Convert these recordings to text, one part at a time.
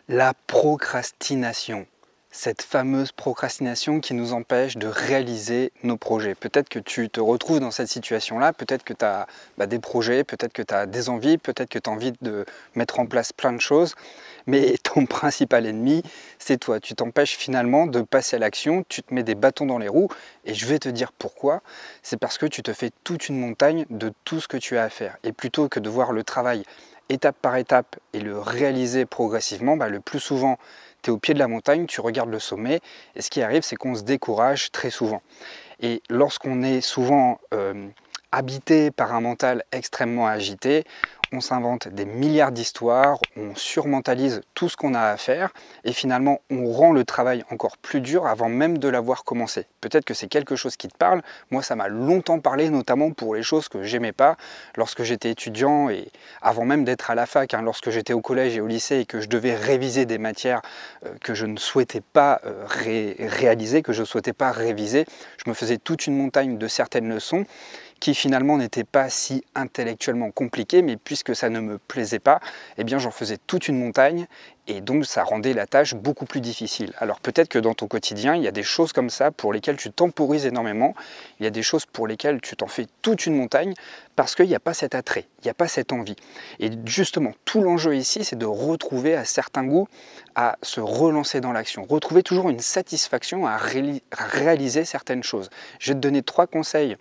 La procrastination, cette fameuse procrastination qui nous empêche de réaliser nos projets. Peut-être que tu te retrouves dans cette situation-là, peut-être que tu as des projets, peut-être que tu as des envies, peut-être que tu as envie de mettre en place plein de choses, mais ton principal ennemi, c'est toi. Tu t'empêches finalement de passer à l'action, tu te mets des bâtons dans les roues, et je vais te dire pourquoi. C'est parce que tu te fais toute une montagne de tout ce que tu as à faire. Et plutôt que de voir le travail étape par étape et le réaliser progressivement, le plus souvent, tu es au pied de la montagne, tu regardes le sommet, et ce qui arrive, c'est qu'on se décourage très souvent. Et lorsqu'on est souvent habité par un mental extrêmement agité, on s'invente des milliards d'histoires, on surmentalise tout ce qu'on a à faire et finalement on rend le travail encore plus dur avant même de l'avoir commencé. Peut-être que c'est quelque chose qui te parle, moi ça m'a longtemps parlé, notamment pour les choses que j'aimais pas lorsque j'étais étudiant et avant même d'être à la fac, lorsque j'étais au collège et au lycée et que je devais réviser des matières que je ne souhaitais pas réaliser, que je ne souhaitais pas réviser, je me faisais toute une montagne de certaines leçons qui finalement n'était pas si intellectuellement compliqué, mais puisque ça ne me plaisait pas, eh bien j'en faisais toute une montagne et donc ça rendait la tâche beaucoup plus difficile. Alors peut-être que dans ton quotidien, il y a des choses comme ça pour lesquelles tu temporises énormément, il y a des choses pour lesquelles tu t'en fais toute une montagne parce qu'il n'y a pas cet attrait, il n'y a pas cette envie. Et justement, tout l'enjeu ici, c'est de retrouver à certains goûts à se relancer dans l'action, retrouver toujours une satisfaction à réaliser certaines choses. Je vais te donner 3 conseils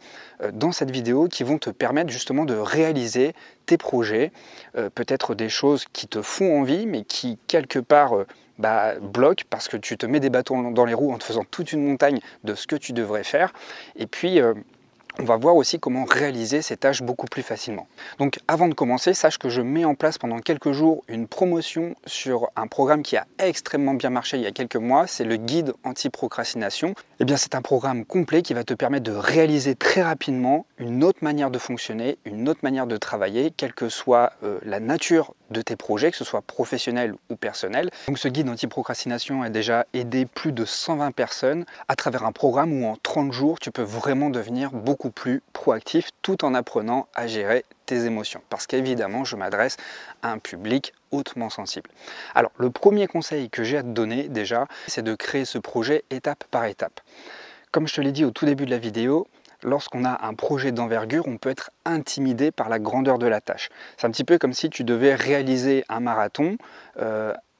dans cette vidéo qui vont te permettre justement de réaliser tes projets, peut-être des choses qui te font envie mais qui quelque part bloquent parce que tu te mets des bâtons dans les roues en te faisant toute une montagne de ce que tu devrais faire. Et puis on va voir aussi comment réaliser ces tâches beaucoup plus facilement. Donc avant de commencer, sache que je mets en place pendant quelques jours une promotion sur un programme qui a extrêmement bien marché il y a quelques mois, c'est le guide anti-procrastination. Eh bien c'est un programme complet qui va te permettre de réaliser très rapidement une autre manière de fonctionner, une autre manière de travailler, quelle que soit la nature de tes projets, que ce soit professionnel ou personnel. Donc ce guide anti-procrastination a déjà aidé plus de 120 personnes à travers un programme où en 30 jours, tu peux vraiment devenir beaucoup plus proactif tout en apprenant à gérer tes émotions. Parce qu'évidemment, je m'adresse à un public hautement sensible. Alors, le premier conseil que j'ai à te donner déjà, c'est de créer ce projet étape par étape. Comme je te l'ai dit au tout début de la vidéo, lorsqu'on a un projet d'envergure, on peut être intimidé par la grandeur de la tâche. C'est un petit peu comme si tu devais réaliser un marathon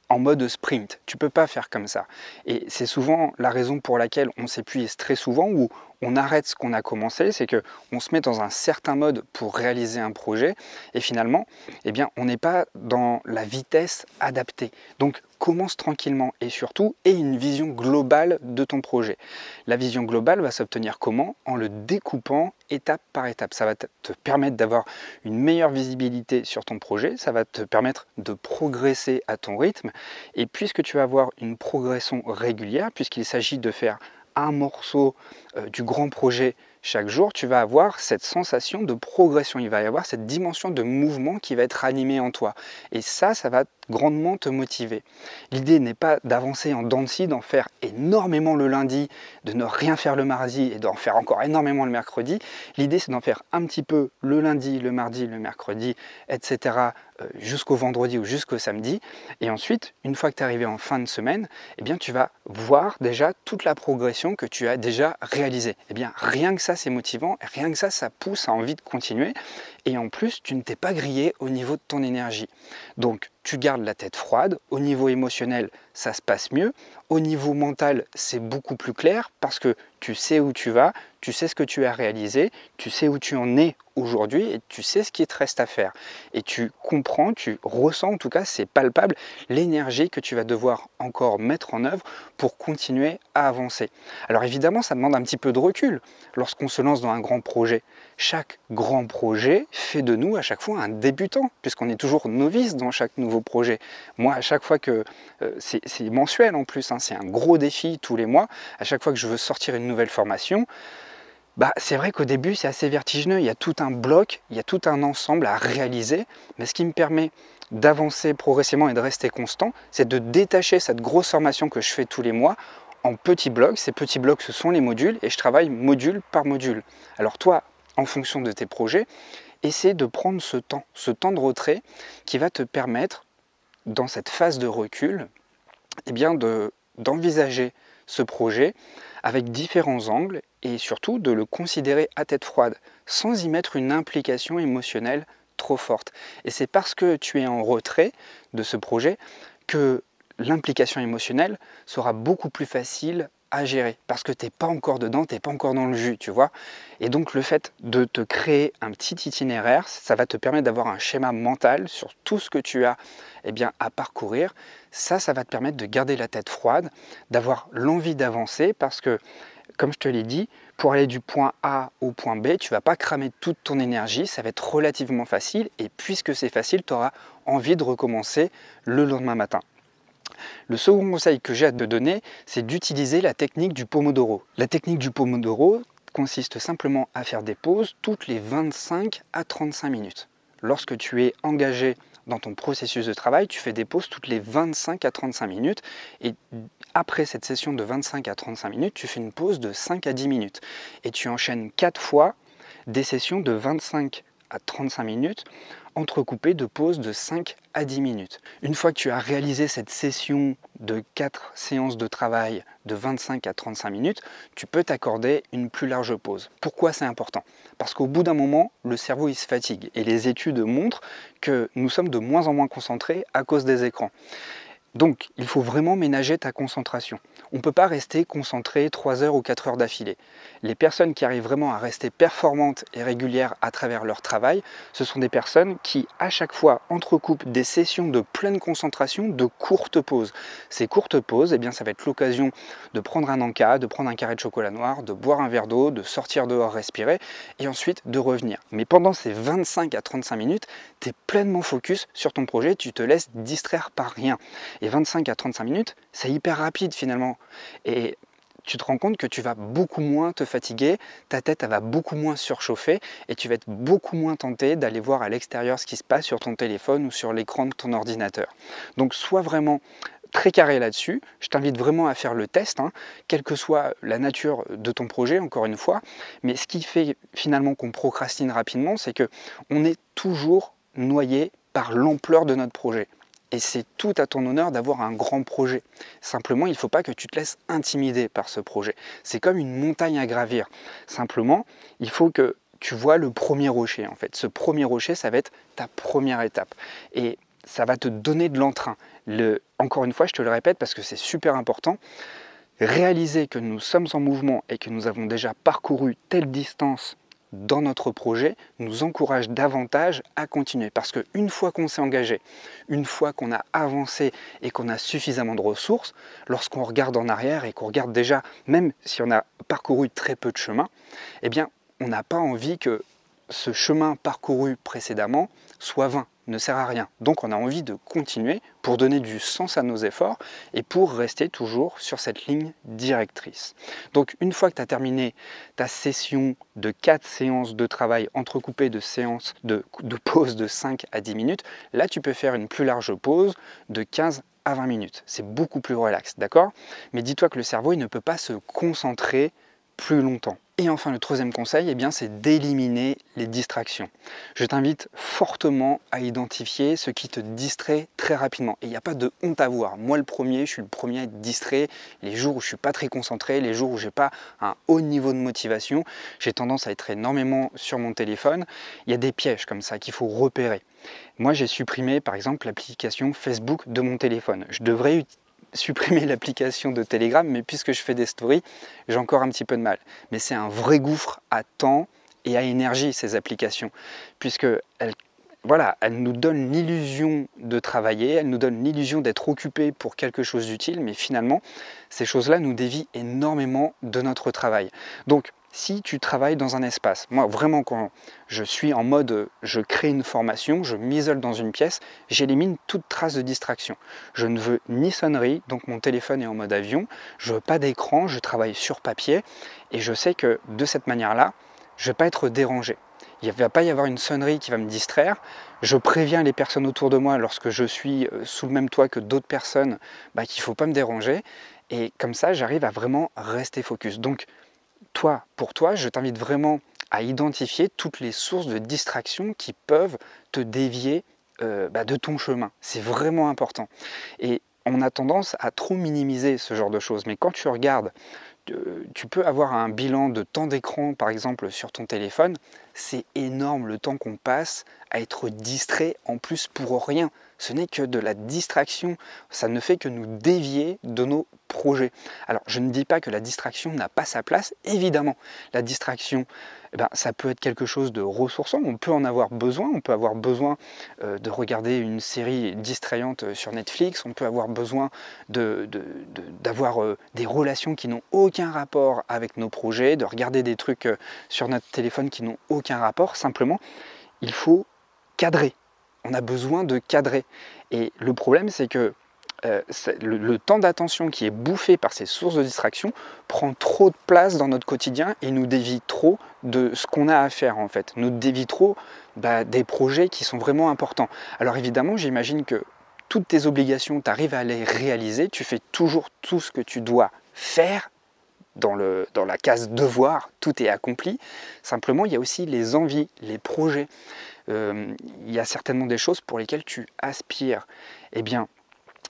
en mode sprint. Tu ne peux pas faire comme ça. Et c'est souvent la raison pour laquelle on s'épuise très souvent ou on arrête ce qu'on a commencé, c'est qu'on se met dans un certain mode pour réaliser un projet et finalement, eh bien, on n'est pas dans la vitesse adaptée. Donc, commence tranquillement et surtout, aie une vision globale de ton projet. La vision globale va s'obtenir comment? En le découpant étape par étape. Ça va te permettre d'avoir une meilleure visibilité sur ton projet, ça va te permettre de progresser à ton rythme et puisque tu vas avoir une progression régulière, puisqu'il s'agit de faire un morceau du grand projet chaque jour, tu vas avoir cette sensation de progression, il va y avoir cette dimension de mouvement qui va être animée en toi. Et ça va grandement te motiver. L'idée n'est pas d'avancer en dents de scie, d'en faire énormément le lundi, de ne rien faire le mardi et d'en faire encore énormément le mercredi. L'idée c'est d'en faire un petit peu le lundi, le mardi, le mercredi, etc. Jusqu'au vendredi ou jusqu'au samedi. Et ensuite, une fois que tu es arrivé en fin de semaine, eh bien, tu vas voir déjà toute la progression que tu as déjà réalisée. Eh bien, rien que ça, c'est motivant. Rien que ça pousse à envie de continuer. Et en plus, tu ne t'es pas grillé au niveau de ton énergie. Donc, tu gardes la tête froide. Au niveau émotionnel, ça se passe mieux. Au niveau mental, c'est beaucoup plus clair parce que tu sais où tu vas, tu sais ce que tu as réalisé, tu sais où tu en es aujourd'hui et tu sais ce qui te reste à faire. Et tu comprends, tu ressens, en tout cas, c'est palpable, l'énergie que tu vas devoir encore mettre en œuvre pour continuer à avancer. Alors évidemment, ça demande un petit peu de recul lorsqu'on se lance dans un grand projet. Chaque grand projet fait de nous à chaque fois un débutant, puisqu'on est toujours novice dans chaque nouveau projet. Moi, à chaque fois que c'est mensuel en plus, c'est un gros défi tous les mois, à chaque fois que je veux sortir une nouvelle formation, c'est vrai qu'au début c'est assez vertigineux, il y a tout un bloc, il y a tout un ensemble à réaliser, mais ce qui me permet d'avancer progressivement et de rester constant, c'est de détacher cette grosse formation que je fais tous les mois en petits blocs. Ces petits blocs, ce sont les modules et je travaille module par module. Alors toi, en fonction de tes projets, essaie de prendre ce temps de retrait qui va te permettre dans cette phase de recul, eh bien d'envisager ce projet avec différents angles et surtout de le considérer à tête froide, sans y mettre une implication émotionnelle trop forte. Et c'est parce que tu es en retrait de ce projet que l'implication émotionnelle sera beaucoup plus facile à gérer, parce que tu n'es pas encore dedans, tu n'es pas encore dans le jus, tu vois. Et donc le fait de te créer un petit itinéraire, ça va te permettre d'avoir un schéma mental sur tout ce que tu as à parcourir. Ça va te permettre de garder la tête froide, d'avoir l'envie d'avancer, parce que, comme je te l'ai dit, pour aller du point A au point B, tu ne vas pas cramer toute ton énergie, ça va être relativement facile, et puisque c'est facile, tu auras envie de recommencer le lendemain matin. Le second conseil que j'ai à te donner, c'est d'utiliser la technique du Pomodoro. La technique du Pomodoro consiste simplement à faire des pauses toutes les 25 à 35 minutes. Lorsque tu es engagé dans ton processus de travail, tu fais des pauses toutes les 25 à 35 minutes et après cette session de 25 à 35 minutes, tu fais une pause de 5 à 10 minutes et tu enchaînes 4 fois des sessions de 25 à 35 minutes entrecoupées de pauses de 5 à 10 minutes. Une fois que tu as réalisé cette session de 4 séances de travail de 25 à 35 minutes, tu peux t'accorder une plus large pause. Pourquoi c'est important? Parce qu'au bout d'un moment, le cerveau il se fatigue et les études montrent que nous sommes de moins en moins concentrés à cause des écrans. Donc, il faut vraiment ménager ta concentration. On ne peut pas rester concentré 3 heures ou 4 heures d'affilée. Les personnes qui arrivent vraiment à rester performantes et régulières à travers leur travail, ce sont des personnes qui, à chaque fois, entrecoupent des sessions de pleine concentration de courtes pauses. Ces courtes pauses, ça va être l'occasion de prendre un encas, de prendre un carré de chocolat noir, de boire un verre d'eau, de sortir dehors respirer et ensuite de revenir. Mais pendant ces 25 à 35 minutes, tu es pleinement focus sur ton projet, tu te laisses distraire par rien. Et 25 à 35 minutes, c'est hyper rapide finalement. Et tu te rends compte que tu vas beaucoup moins te fatiguer, ta tête elle va beaucoup moins surchauffer et tu vas être beaucoup moins tenté d'aller voir à l'extérieur ce qui se passe sur ton téléphone ou sur l'écran de ton ordinateur. Donc sois vraiment très carré là-dessus. Je t'invite vraiment à faire le test, quelle que soit la nature de ton projet, encore une fois. Mais ce qui fait finalement qu'on procrastine rapidement, c'est qu'on est toujours noyé par l'ampleur de notre projet. Et c'est tout à ton honneur d'avoir un grand projet. Simplement, il ne faut pas que tu te laisses intimider par ce projet. C'est comme une montagne à gravir. Simplement, il faut que tu vois le premier rocher. En fait, ce premier rocher, ça va être ta première étape. Et ça va te donner de l'entrain. Encore une fois, je te le répète parce que c'est super important. Réaliser que nous sommes en mouvement et que nous avons déjà parcouru telle distance dans notre projet nous encourage davantage à continuer. Parce qu'une fois qu'on s'est engagé, une fois qu'on a avancé et qu'on a suffisamment de ressources, lorsqu'on regarde en arrière et qu'on regarde déjà, même si on a parcouru très peu de chemin, on n'a pas envie que ce chemin parcouru précédemment soit vain, ne sert à rien. Donc on a envie de continuer pour donner du sens à nos efforts et pour rester toujours sur cette ligne directrice. Donc une fois que tu as terminé ta session de 4 séances de travail entrecoupées de séances de pause de 5 à 10 minutes, là tu peux faire une plus large pause de 15 à 20 minutes. C'est beaucoup plus relax, d'accord? Mais dis-toi que le cerveau il ne peut pas se concentrer plus longtemps. Et enfin, le troisième conseil, c'est d'éliminer les distractions. Je t'invite fortement à identifier ce qui te distrait très rapidement. Et il n'y a pas de honte à avoir. Moi, je suis le premier à être distrait. Les jours où je ne suis pas très concentré, les jours où je n'ai pas un haut niveau de motivation, j'ai tendance à être énormément sur mon téléphone. Il y a des pièges comme ça qu'il faut repérer. Moi, j'ai supprimé, par exemple, l'application Facebook de mon téléphone. Je devrais supprimer l'application de Telegram, mais puisque je fais des stories, j'ai encore un petit peu de mal. Mais c'est un vrai gouffre à temps et à énergie, ces applications, puisque elles nous donnent l'illusion de travailler, elles nous donnent l'illusion d'être occupés pour quelque chose d'utile, mais finalement, ces choses-là nous dévient énormément de notre travail. Donc, si tu travailles dans un espace, moi vraiment quand je suis en mode je crée une formation, je m'isole dans une pièce, j'élimine toute trace de distraction. Je ne veux ni sonnerie, donc mon téléphone est en mode avion, je veux pas d'écran, je travaille sur papier et je sais que de cette manière-là, je ne vais pas être dérangé. Il ne va pas y avoir une sonnerie qui va me distraire. Je préviens les personnes autour de moi lorsque je suis sous le même toit que d'autres personnes qu'il ne faut pas me déranger. Et comme ça, j'arrive à vraiment rester focus. Donc, pour toi, je t'invite vraiment à identifier toutes les sources de distraction qui peuvent te dévier de ton chemin. C'est vraiment important. Et on a tendance à trop minimiser ce genre de choses. Mais quand tu regardes, tu peux avoir un bilan de temps d'écran, par exemple, sur ton téléphone. C'est énorme le temps qu'on passe à être distrait, en plus pour rien. Ce n'est que de la distraction. Ça ne fait que nous dévier de nos projets. Alors, je ne dis pas que la distraction n'a pas sa place. Évidemment, la distraction, ça peut être quelque chose de ressourçant. On peut en avoir besoin. On peut avoir besoin de regarder une série distrayante sur Netflix. On peut avoir besoin d'avoir des relations qui n'ont aucun rapport avec nos projets, de regarder des trucs sur notre téléphone qui n'ont aucun rapport. Simplement, il faut cadrer. On a besoin de cadrer. Et le problème, c'est que le temps d'attention qui est bouffé par ces sources de distraction prend trop de place dans notre quotidien et nous dévie trop de ce qu'on a à faire en fait. Nous dévie trop des projets qui sont vraiment importants. Alors évidemment, j'imagine que toutes tes obligations, tu arrives à les réaliser, tu fais toujours tout ce que tu dois faire. Dans la case devoir, tout est accompli. Simplement, il y a aussi les envies, les projets. Il y a certainement des choses pour lesquelles tu aspires. Eh bien,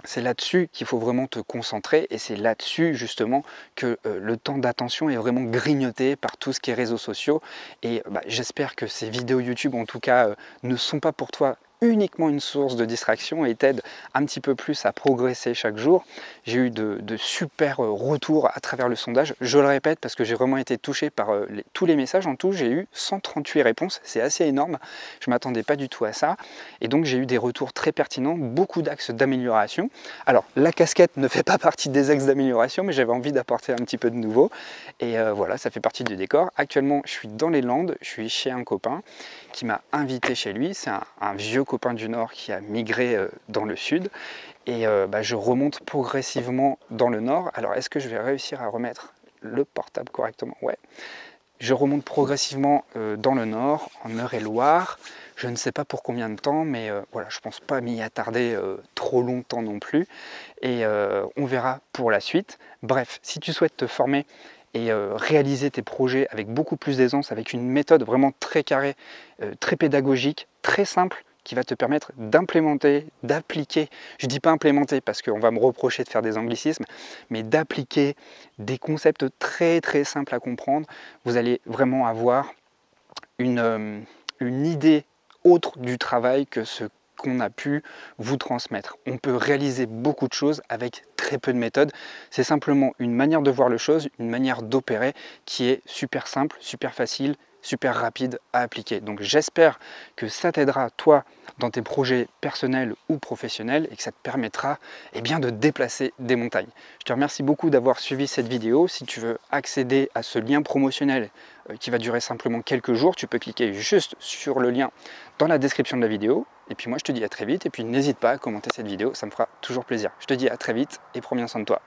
c'est là-dessus qu'il faut vraiment te concentrer et c'est là-dessus justement que le temps d'attention est vraiment grignoté par tout ce qui est réseaux sociaux. Et j'espère que ces vidéos YouTube, en tout cas, ne sont pas pour toi uniquement une source de distraction et t'aide un petit peu plus à progresser chaque jour. J'ai eu de super retours à travers le sondage. Je le répète parce que j'ai vraiment été touché par tous les messages. En tout, j'ai eu 138 réponses. C'est assez énorme. Je ne m'attendais pas du tout à ça. Et donc, j'ai eu des retours très pertinents, beaucoup d'axes d'amélioration. Alors, la casquette ne fait pas partie des axes d'amélioration, mais j'avais envie d'apporter un petit peu de nouveau. Et voilà, ça fait partie du décor. Actuellement, je suis dans les Landes. Je suis chez un copain qui m'a invité chez lui. C'est un vieux copain du Nord qui a migré dans le Sud. Et je remonte progressivement dans le Nord. Alors, est-ce que je vais réussir à remettre le portable correctement? Ouais. Je remonte progressivement dans le Nord, en Eure-et-Loire. Je ne sais pas pour combien de temps, mais voilà, je ne pense pas m'y attarder trop longtemps non plus. Et on verra pour la suite. Bref, si tu souhaites te former et réaliser tes projets avec beaucoup plus d'aisance, avec une méthode vraiment très carrée, très pédagogique, très simple, qui va te permettre d'implémenter, d'appliquer, je ne dis pas implémenter parce qu'on va me reprocher de faire des anglicismes, mais d'appliquer des concepts très très simples à comprendre. Vous allez vraiment avoir une idée autre du travail que ce qu'on a pu vous transmettre. On peut réaliser beaucoup de choses avec très peu de méthodes. C'est simplement une manière de voir les choses, une manière d'opérer qui est super simple, super facile, super rapide à appliquer. Donc j'espère que ça t'aidera toi dans tes projets personnels ou professionnels et que ça te permettra de déplacer des montagnes. Je te remercie beaucoup d'avoir suivi cette vidéo. Si tu veux accéder à ce lien promotionnel qui va durer simplement quelques jours, tu peux cliquer juste sur le lien dans la description de la vidéo. Et puis moi je te dis à très vite et puis n'hésite pas à commenter cette vidéo, ça me fera toujours plaisir. Je te dis à très vite et prends bien soin de toi.